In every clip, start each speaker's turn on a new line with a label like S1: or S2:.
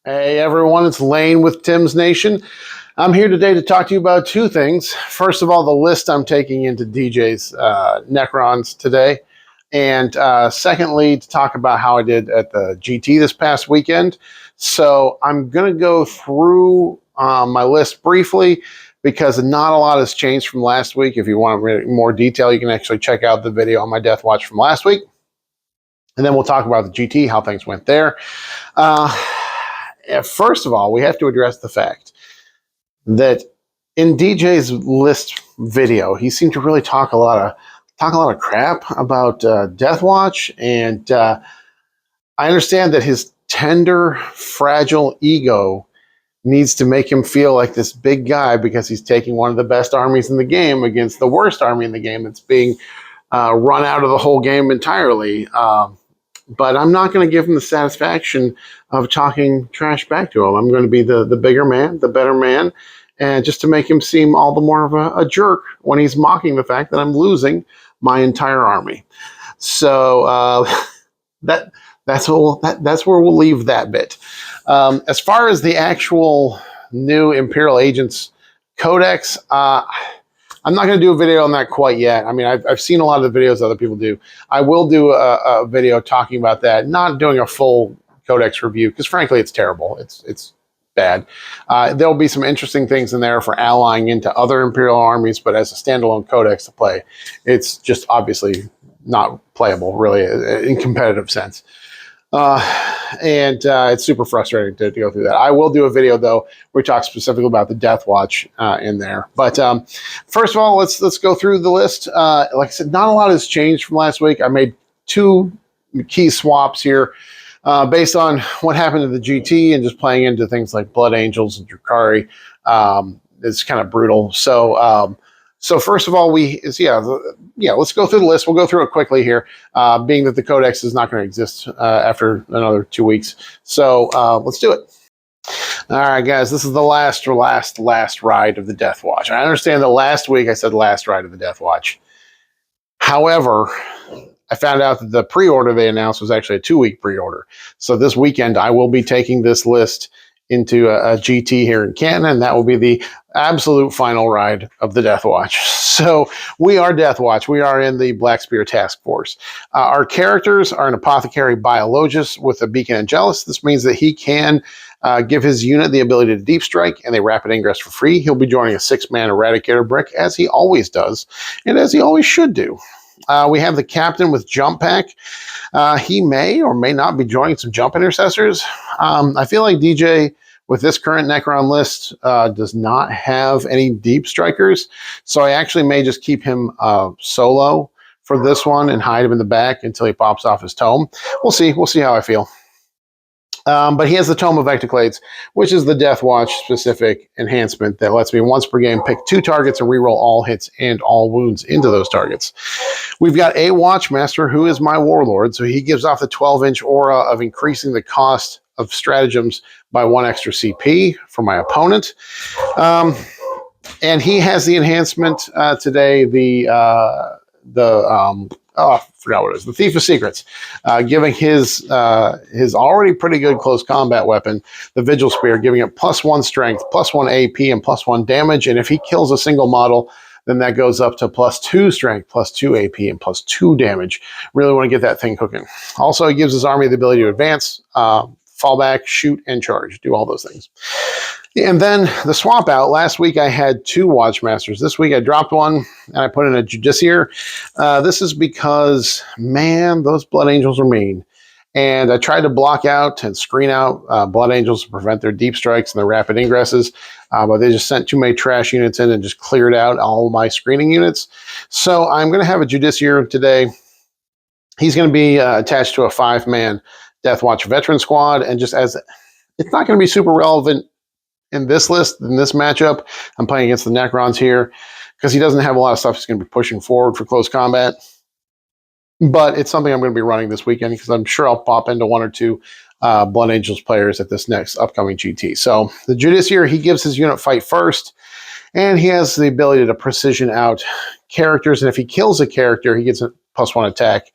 S1: Hey everyone, it's Lane with Tim's Nation. I'm here today to talk to you about two things. First of all, the list I'm taking into DJ's Necrons today. And secondly, to talk about how I did at the GT this past weekend. So I'm going to go through my list briefly because not a lot has changed from last week. If you want more detail, you can actually check out the video on my DeathWatch from last week. And then we'll talk about the GT, how things went there. First of all, we have to address the fact that in DJ's list video, he seemed to really talk a lot of crap about DeathWatch, and I understand that his tender, fragile ego needs to make him feel like this big guy because he's taking one of the best armies in the game against the worst army in the game that's being run out of the whole game entirely. But I'm not going to give him the satisfaction of talking trash back to him. I'm going to be the bigger man, the better man, and just to make him seem all the more of a jerk when he's mocking the fact that I'm losing my entire army. So that's where we'll leave that bit. As far as the actual new Imperial Agents Codex, I'm not going to do a video on that quite yet. I mean, I've seen a lot of the videos other people do. I will do a video talking about that, not doing a full Codex review, because frankly, it's terrible. It's bad. There'll be some interesting things in there for allying into other Imperial armies, but as a standalone Codex to play, it's just obviously not playable, really, in competitive sense. It's super frustrating to go through that. I will do a video though where we talk specifically about the DeathWatch in there. But first of all, let's go through the list. Like I said, not a lot has changed from last week. I made two key swaps here based on what happened to the GT and just playing into things like Blood Angels and Drukhari. It's kind of brutal. So first of all, let's go through the list. We'll go through it quickly here, being that the Codex is not going to exist after another 2 weeks. So let's do it. All right, guys, this is the last ride of the DeathWatch. I understand that last week I said last ride of the DeathWatch. However, I found out that the pre-order they announced was actually a 2-week pre-order. So this weekend I will be taking this list into a GT here in Canada, and that will be the absolute final ride of the DeathWatch. So we are DeathWatch. We are in the Black Spear Task Force. Our characters are an Apothecary Biologist with a Beacon Angelus. This means that he can give his unit the ability to deep strike and a rapid ingress for free. He'll be joining a 6-man Eradicator brick, as he always does, and as he always should do. We have the Captain with Jump Pack. He may or may not be joining some Jump Intercessors. I feel like DJ, with this current Necron list, does not have any deep strikers. So I actually may just keep him solo for this one and hide him in the back until he pops off his tome. We'll see. We'll see how I feel. But he has the Tome of Ectoclades, which is the DeathWatch specific enhancement that lets me once per game pick 2 targets and reroll all hits and all wounds into those targets. We've got a Watchmaster, who is my Warlord, so he gives off the 12-inch aura of increasing the cost of stratagems by 1 extra CP for my opponent. And he has the enhancement today, I forgot what it is. The Thief of Secrets, giving his already pretty good close combat weapon, the Vigil Spear, giving it +1 strength, +1 AP, and +1 damage. And if he kills a single model, then that goes up to +2 strength, +2 AP, and +2 damage. Really want to get that thing cooking. Also, he gives his army the ability to advance, fall back, shoot, and charge. Do all those things. And then the swap out. Last week I had 2 Watchmasters. This week I dropped one and I put in a Judiciary. This is because, man, those Blood Angels are mean. And I tried to block out and screen out Blood Angels to prevent their deep strikes and their rapid ingresses. But they just sent too many trash units in and just cleared out all my screening units. So I'm going to have a Judiciary today. He's going to be attached to a 5-man DeathWatch veteran squad. And just as it's not going to be super relevant in this list, in this matchup, I'm playing against the Necrons here because he doesn't have a lot of stuff he's going to be pushing forward for close combat. But it's something I'm going to be running this weekend because I'm sure I'll pop into 1 or 2 Blood Angels players at this next upcoming GT. So the Judiciary, he gives his unit fight first, and he has the ability to precision out characters. And if he kills a character, he gets a +1 attack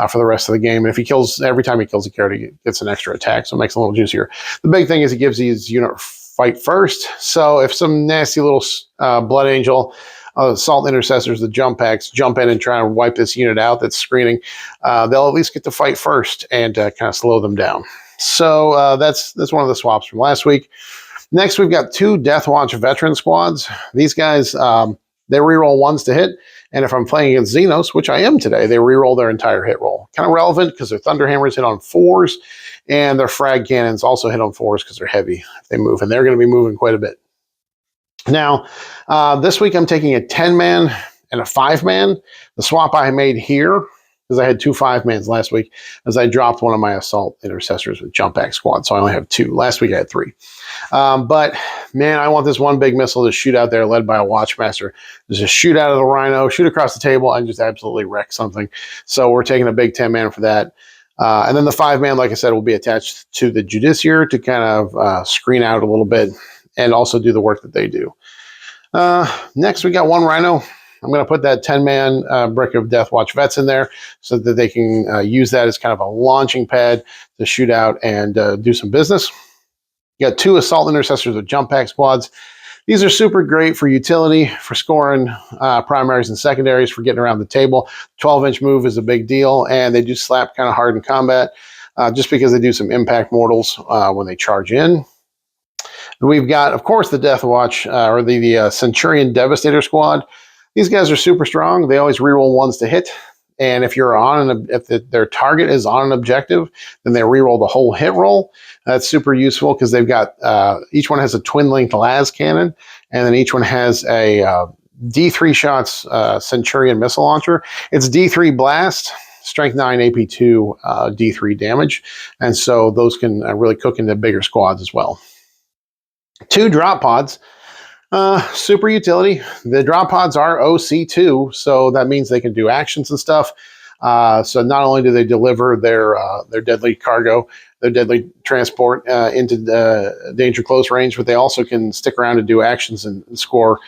S1: for the rest of the game. And if he kills, every time he kills a character, he gets an extra attack, so it makes it a little juicier. The big thing is he gives his unit fight first. So if some nasty little Blood Angel, Assault Intercessors, the jump packs, jump in and try and wipe this unit out that's screening, they'll at least get to fight first and kind of slow them down. So that's one of the swaps from last week. Next, we've got 2 DeathWatch veteran squads. These guys, they reroll 1s to hit. And if I'm playing against Xenos, which I am today, they reroll their entire hit roll. Kind of relevant because their Thunderhammers hit on 4s, and their frag cannons also hit on 4s because they're heavy if they move, and they're going to be moving quite a bit. Now, this week I'm taking a 10-man and a 5-man. The swap I made here, because I had 2 5-mans last week, as I dropped one of my Assault Intercessors with Jump Back Squad, so I only have 2. Last week I had 3. But, man, I want this one big missile to shoot out there led by a Watchmaster. Just shoot out of the Rhino, shoot across the table, and just absolutely wreck something. So we're taking a big 10-man for that. And then the 5-man, like I said, will be attached to the Judiciary to kind of screen out a little bit and also do the work that they do. Next, we got 1 Rhino. I'm going to put that 10-man brick of DeathWatch vets in there so that they can use that as kind of a launching pad to shoot out and do some business. You got 2 Assault Intercessors with Jump Pack squads. These are super great for utility, for scoring primaries and secondaries, for getting around the table. 12-inch move is a big deal, and they do slap kind of hard in combat just because they do some impact mortals when they charge in. We've got, of course, the DeathWatch or the Centurion Devastator squad. These guys are super strong. They always reroll 1s to hit. And if you're on if their target is on an objective, then they reroll the whole hit roll. That's super useful because they've got each one has a twin-linked las cannon, and then each one has a D3 shots Centurion missile launcher. It's D3 blast, strength 9, AP2, D3 damage, and so those can really cook into bigger squads as well. 2 drop pods. Super utility. The drop pods are OC2, so that means they can do actions and stuff. So not only do they deliver their deadly cargo, their deadly transport into danger close range, but they also can stick around and do actions and score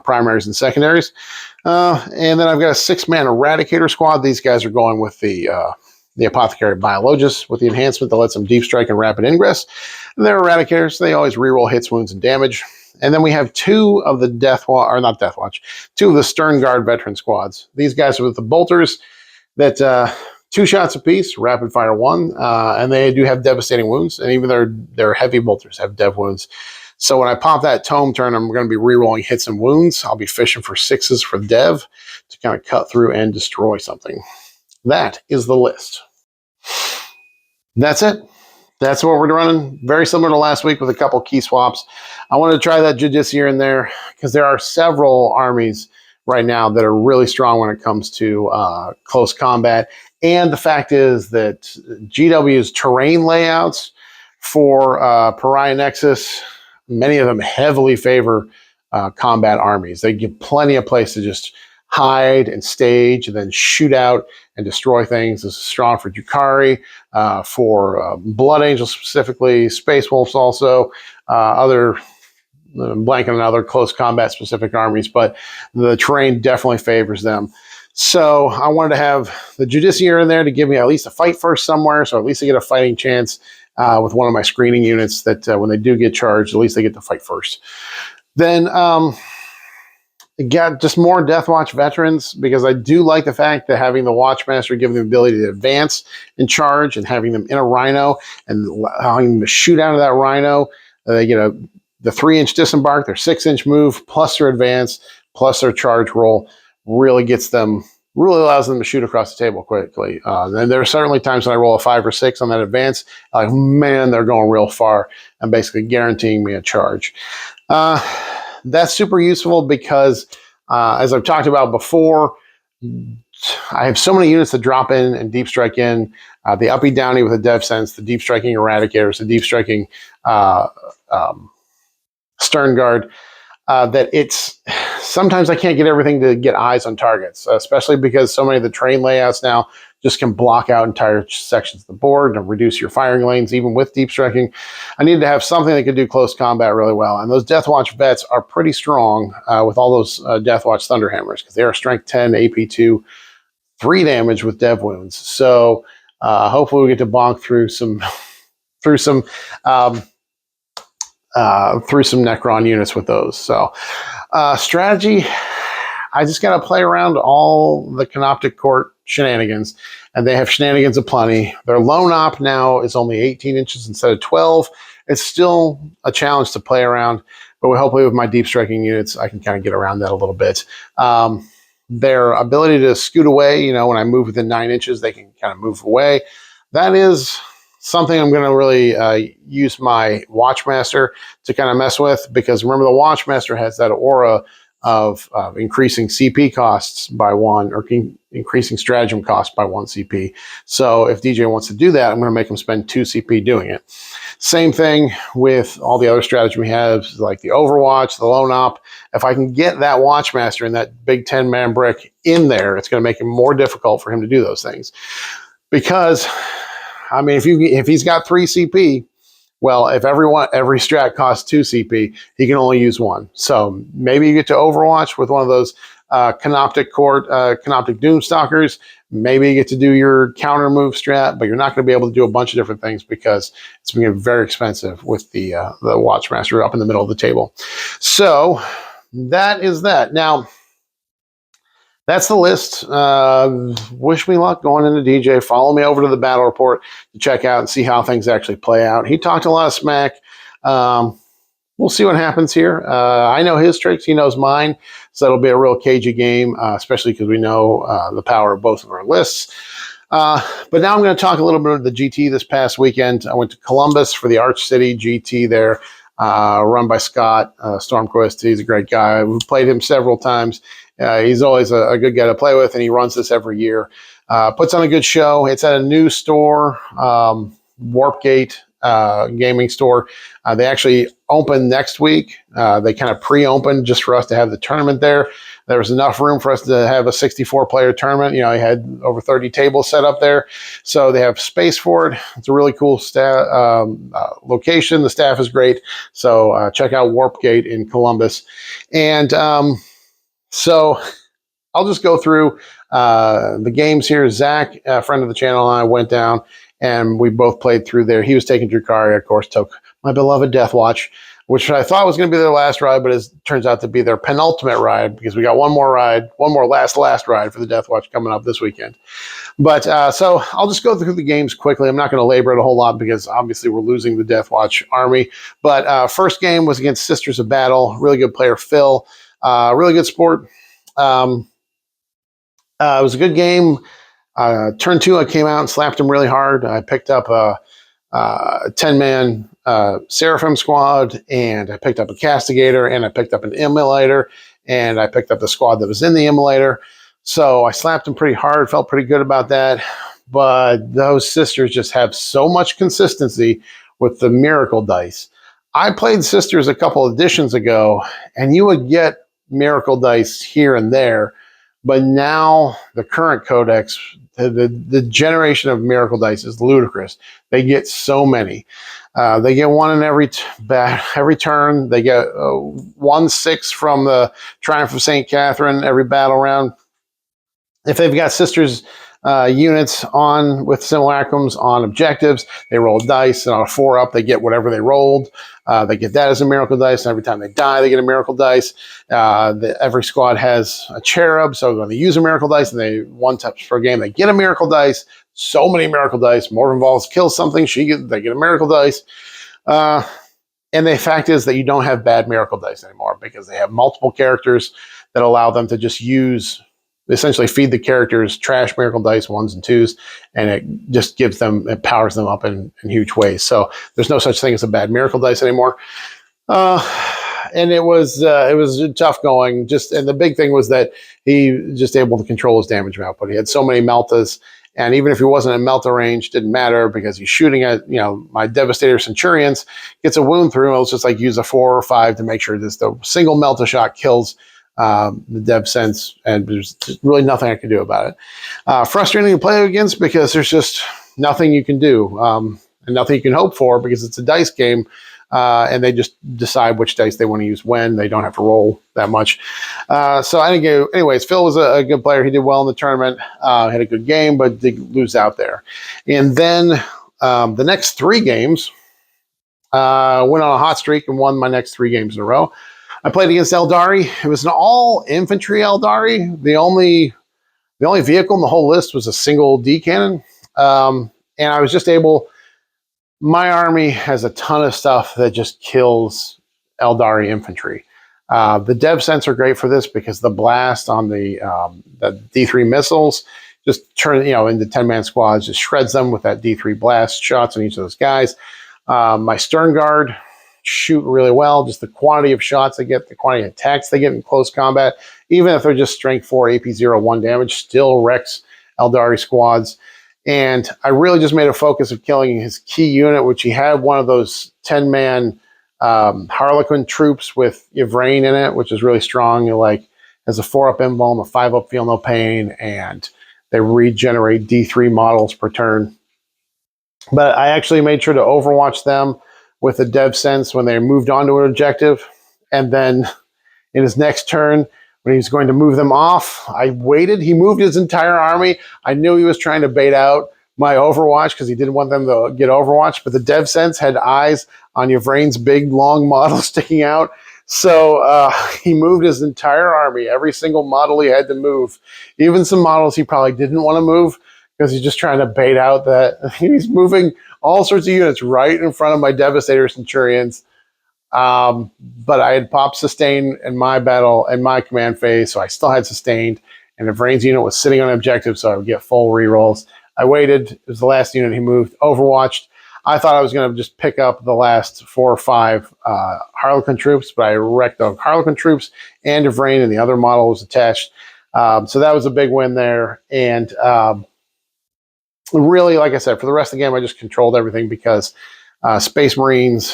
S1: primaries and secondaries. And then I've got a 6-man Eradicator squad. These guys are going with the Apothecary Biologist with the enhancement that lets them deep strike and rapid ingress. And they're Eradicators. They always reroll hits, wounds, and damage. And then we have 2 of the 2 of the Stern Guard veteran squads. These guys are with the bolters that 2 shots apiece, rapid fire 1, and they do have devastating wounds, and even their heavy bolters have dev wounds. So when I pop that tome turn, I'm going to be rerolling hits and wounds. I'll be fishing for 6s for dev to kind of cut through and destroy something. That is the list. That's it. That's what we're running. Very similar to last week with a couple key swaps. I wanted to try that Judiciary in there because there are several armies right now that are really strong when it comes to close combat. And the fact is that GW's terrain layouts for Pariah Nexus, many of them heavily favor combat armies. They give plenty of place to just hide and stage and then shoot out and destroy things. This is strong for Drukhari, for Blood Angels specifically, Space Wolves also, other blanking on other close combat specific armies, but the terrain definitely favors them. So I wanted to have the Judiciary in there to give me at least a fight first somewhere, so at least I get a fighting chance with one of my screening units that when they do get charged, at least they get to fight first. Then got just more DeathWatch veterans because I do like the fact that having the Watchmaster give them the ability to advance and charge, and having them in a Rhino and allowing them to shoot out of that Rhino. They get the 3-inch disembark, their 6-inch move, plus their advance, plus their charge roll really allows them to shoot across the table quickly. And there are certainly times when I roll a 5 or 6 on that advance, like, man, they're going real far and basically guaranteeing me a charge. That's super useful because, as I've talked about before, I have so many units that drop in and deep strike in. The uppy downy with the dev sense, the deep striking eradicators, the deep striking stern guard, that it's sometimes I can't get everything to get eyes on targets, especially because so many of the terrain layouts now just can block out entire sections of the board and reduce your firing lanes, even with deep striking. I needed to have something that could do close combat really well. And those DeathWatch vets are pretty strong with all those DeathWatch Thunderhammers because they are strength 10, AP2, 3 damage with dev wounds. So hopefully we get to bonk through some through some Necron units with those. So strategy, I just got to play around all the Canoptic Court shenanigans, and they have shenanigans aplenty. Their lone op now is only 18 inches instead of 12. It's still a challenge to play around, but hopefully with my deep striking units, I can kind of get around that a little bit. Their ability to scoot away, when I move within 9 inches, they can kind of move away. That is something I'm going to really use my Watchmaster to kind of mess with, because remember, the Watchmaster has that aura of increasing CP costs by 1, or increasing stratagem costs by 1 CP. So if DJ wants to do that, I'm going to make him spend 2 CP doing it. Same thing with all the other stratagem we have, like the Overwatch, the Lone Op. If I can get that Watchmaster and that big 10-man brick in there, it's going to make it more difficult for him to do those things. Because, I mean, if he's got 3 CP, well, if every strat costs 2 CP, he can only use 1. So maybe you get to Overwatch with one of those Canoptic Court, Canoptic Doomstalkers. Maybe you get to do your counter move strat, but you're not going to be able to do a bunch of different things because it's going to get very expensive with the Watchmaster up in the middle of the table. So that is that. Now, that's the list. Wish me luck going into DJ. Follow me over to the battle report to check out and see how things actually play out. He talked a lot of smack. We'll see what happens here. I know his tricks. He knows mine. So it'll be a real cagey game, especially because we know the power of both of our lists. But now I'm going to talk a little bit of the GT this past weekend. I went to Columbus for the Arch City GT there, run by Scott Stormquist. He's a great guy. We've played him several times. He's always a good guy to play with, and he runs this every year. Puts on a good show. It's at a new store, Warpgate gaming store. They actually open next week. They kind of pre-opened just for us to have the tournament there. There was enough room for us to have a 64-player tournament. He had over 30 tables set up there. So they have space for it. It's a really cool location. The staff is great. So check out Warpgate in Columbus. And so I'll just go through the games here. Zach, a friend of the channel, and I went down, and we both played through there. He was taking Drukhari, of course, took my beloved DeathWatch, which I thought was going to be their last ride, but it turns out to be their penultimate ride, because we got one more last ride for the DeathWatch coming up this weekend. But so I'll just go through the games quickly. I'm not going to labor it a whole lot because obviously we're losing the DeathWatch army. But first game was against Sisters of Battle. Really good player, Phil. Really good sport. It was a good game. Turn 2, I came out and slapped him really hard. I picked up a 10-man Seraphim squad, and I picked up a Castigator, and I picked up an Immolator, and I picked up the squad that was in the Immolator. So I slapped him pretty hard, felt pretty good about that. But those Sisters just have so much consistency with the Miracle Dice. I played Sisters a couple editions ago, and you would get Miracle Dice here and there. But now the current codex, the generation of Miracle Dice is ludicrous. They get so many. They get one in every turn. They get 1/6 from the Triumph of St. Catherine every battle round. If they've got Sisters units on with simulacrums on objectives, they roll dice, and on a 4-up, they get whatever they rolled. They get that as a Miracle Dice, and every time they die, they get a Miracle Dice. Every squad has a Cherub, so when they use a Miracle Dice and they 1-taps per game, they get a Miracle Dice. So many Miracle Dice. Morven Valls kills something, they get a Miracle Dice. And the fact is that you don't have bad Miracle Dice anymore, because they have multiple characters that allow them to just essentially feed the characters trash Miracle Dice 1s and 2s, and it just it powers them up in huge ways. So there's no such thing as a bad Miracle Dice anymore. And it was tough going. And the big thing was that he just able to control his damage output. He had so many Meltas, and even if he wasn't in Melta range, didn't matter, because he's shooting at, my Devastator Centurions, gets a wound through, and let's just use a 4 or 5 to make sure this the single Melta shot kills the Dev Sense, and there's really nothing I can do about it. Frustrating to play against, because there's just nothing you can do, and nothing you can hope for, because it's a dice game. and they just decide which dice they want to use when. They don't have to roll that much. So I think, anyways, Phil was a good player. He did well in the tournament, had a good game, but did lose out there. And then the next 3 games, went on a hot streak and won my next 3 games in a row. I played against Eldari. It was an all-infantry Eldari. The only vehicle in the whole list was a single D cannon. And I was just able... My army has a ton of stuff that just kills Eldari infantry. The dev sense are great for this because the blast on the D3 missiles just turn into 10-man squads, just shreds them with that D3 blast shots on each of those guys. My Stern Guard shoot really well. Just the quantity of shots they get, the quantity of attacks they get in close combat, even if they're just strength 4, AP 0, 1 damage, still wrecks Eldari squads. And I really just made a focus of killing his key unit, which he had one of those 10-man Harlequin troops with Yvrain in it, which is really strong. Has a 4-up embalm, a 5-up feel no pain, and they regenerate D3 models per turn. But I actually made sure to overwatch them with a dev sense when they moved on to an objective. And then in his next turn, when he was going to move them off, I waited. He moved his entire army. I knew he was trying to bait out my Overwatch because he didn't want them to get Overwatch, but the dev sense had eyes on Yvrain's big, long model sticking out. So he moved his entire army, every single model he had to move, even some models he probably didn't want to move because he's just trying to bait out that he's moving all sorts of units right in front of my Devastator Centurions. But I had popped sustain in my battle and my command phase, so I still had sustained, and Yvrain's unit was sitting on objective, so I would get full rerolls. I waited. It was the last unit he moved. Overwatched. I thought I was going to just pick up the last 4 or 5 Harlequin troops, but I wrecked the Harlequin troops and Yvrain, and the other model was attached. So that was a big win there. And really, like I said, for the rest of the game, I just controlled everything because Space Marines...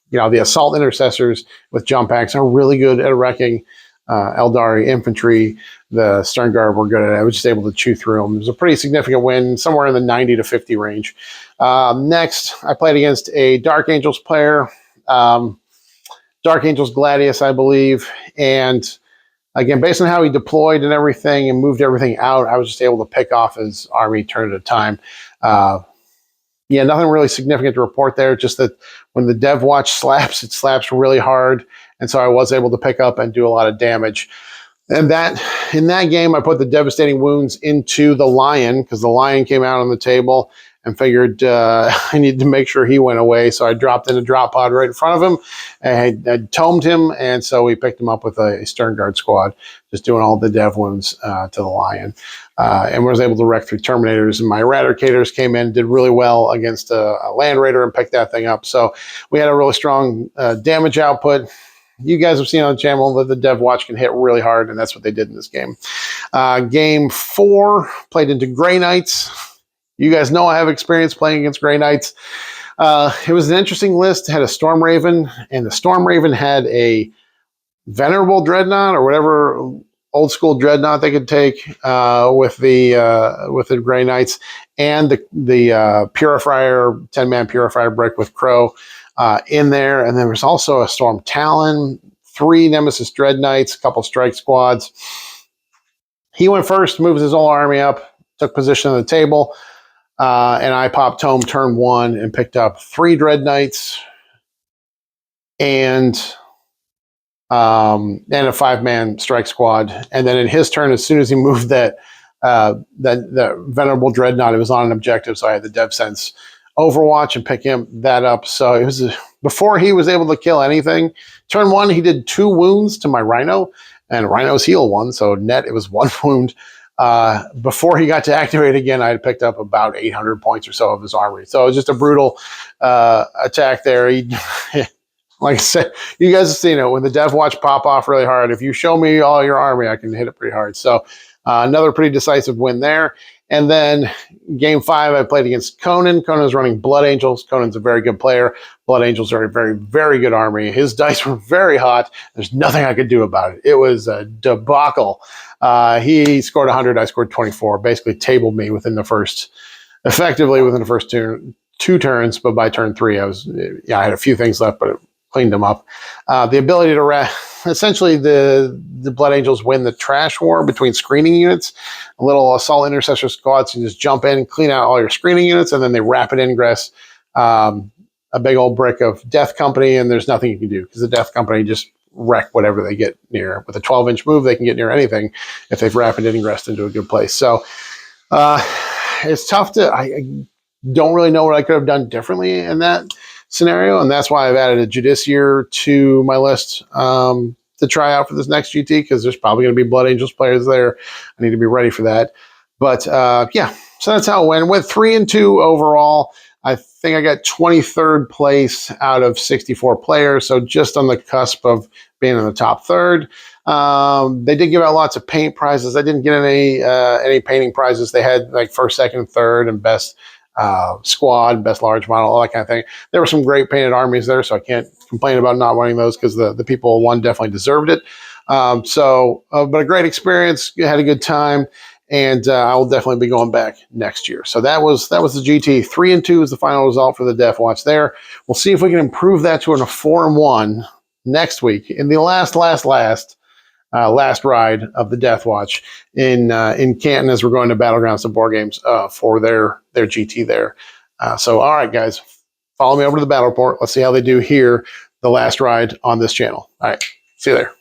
S1: the assault intercessors with jump packs are really good at wrecking Eldari infantry. The Stern Guard were good at it. I was just able to chew through them. It was a pretty significant win, somewhere in the 90 to 50 range. Next, I played against a Dark Angels player, Dark Angels Gladius, I believe. And again, based on how he deployed and everything and moved everything out, I was just able to pick off his army turn at a time. Nothing really significant to report there. Just that when the DeathWatch slaps, it slaps really hard. And so I was able to pick up and do a lot of damage. And in that game, I put the devastating wounds into the Lion because the Lion came out on the table and figured I needed to make sure he went away. So I dropped in a drop pod right in front of him and I tomed him. And so we picked him up with a Stern Guard squad, just doing all the dev wounds to the Lion. And was able to wreck 3 Terminators. And my Eradicators came in, did really well against a Land Raider and picked that thing up. So we had a really strong damage output. You guys have seen on the channel that the DeathWatch can hit really hard, and that's what they did in this game. Game 4, played into Grey Knights. You guys know I have experience playing against Grey Knights. It was an interesting list. It had a Storm Raven, and the Storm Raven had a Venerable Dreadnought or whatever old school Dreadnought they could take with the Grey Knights, and the Purifier, 10-man Purifier brick with Crow in there. And there was also a Storm Talon, 3 Nemesis Dreadknights, a couple strike squads. He went first, moved his whole army up, took position on the table, and I popped Tome turn 1 and picked up 3 Dreadknights and a 5-man strike squad. And then in his turn, as soon as he moved that Venerable Dreadnought, it was on an objective, so I had the Dev Sense Overwatch and pick that up. So it was before he was able to kill anything. Turn 1, he did 2 wounds to my Rhino, and Rhino's heal 1, so net it was 1 wound. Before he got to activate again, I had picked up about 800 points or so of his armory. So it was just a brutal attack there. Like I said, you guys have seen it. When the DeathWatch pop off really hard, if you show me all your army, I can hit it pretty hard. So another pretty decisive win there. And then game 5, I played against Conan. Conan's running Blood Angels. Conan's a very good player. Blood Angels are a very, very good army. His dice were very hot. There's nothing I could do about it. It was a debacle. He scored 100. I scored 24. Basically tabled me effectively within the first 2 turns, but by turn 3, I had a few things left, but it cleaned them up. The ability to essentially the Blood Angels win the trash war between screening units. A little assault intercessor squads can just jump in, clean out all your screening units, and then they rapid ingress a big old brick of Death Company, and there's nothing you can do because the Death Company just wreck whatever they get near. With a 12-inch move, they can get near anything if they've rapid ingressed into a good place. So it's tough to. I don't really know what I could have done differently in that scenario, and that's why I've added a Judiciary to my list to try out for this next GT, because there's probably going to be Blood Angels players there. I need to be ready for that. But yeah, so that's how it went. Went 3-2 overall. I think I got 23rd place out of 64 players, so just on the cusp of being in the top third. They did give out lots of paint prizes. I didn't get any painting prizes. They had like first, second, third, and best squad, best large model, all that kind of thing. There were some great painted armies there, so I can't complain about not winning those, because the people who won definitely deserved it. But a great experience. Had a good time. And I will definitely be going back next year. So that was the GT. 3-2 is the final result for the DeathWatch there. We'll see if we can improve that to a 4-1 next week in the last ride of the DeathWatch in Canton, as we're going to Battlegrounds and Board Games for their GT there. So all right, guys, follow me over to the Battle Report. Let's see how they do here, the last ride on this channel. All right, see you there.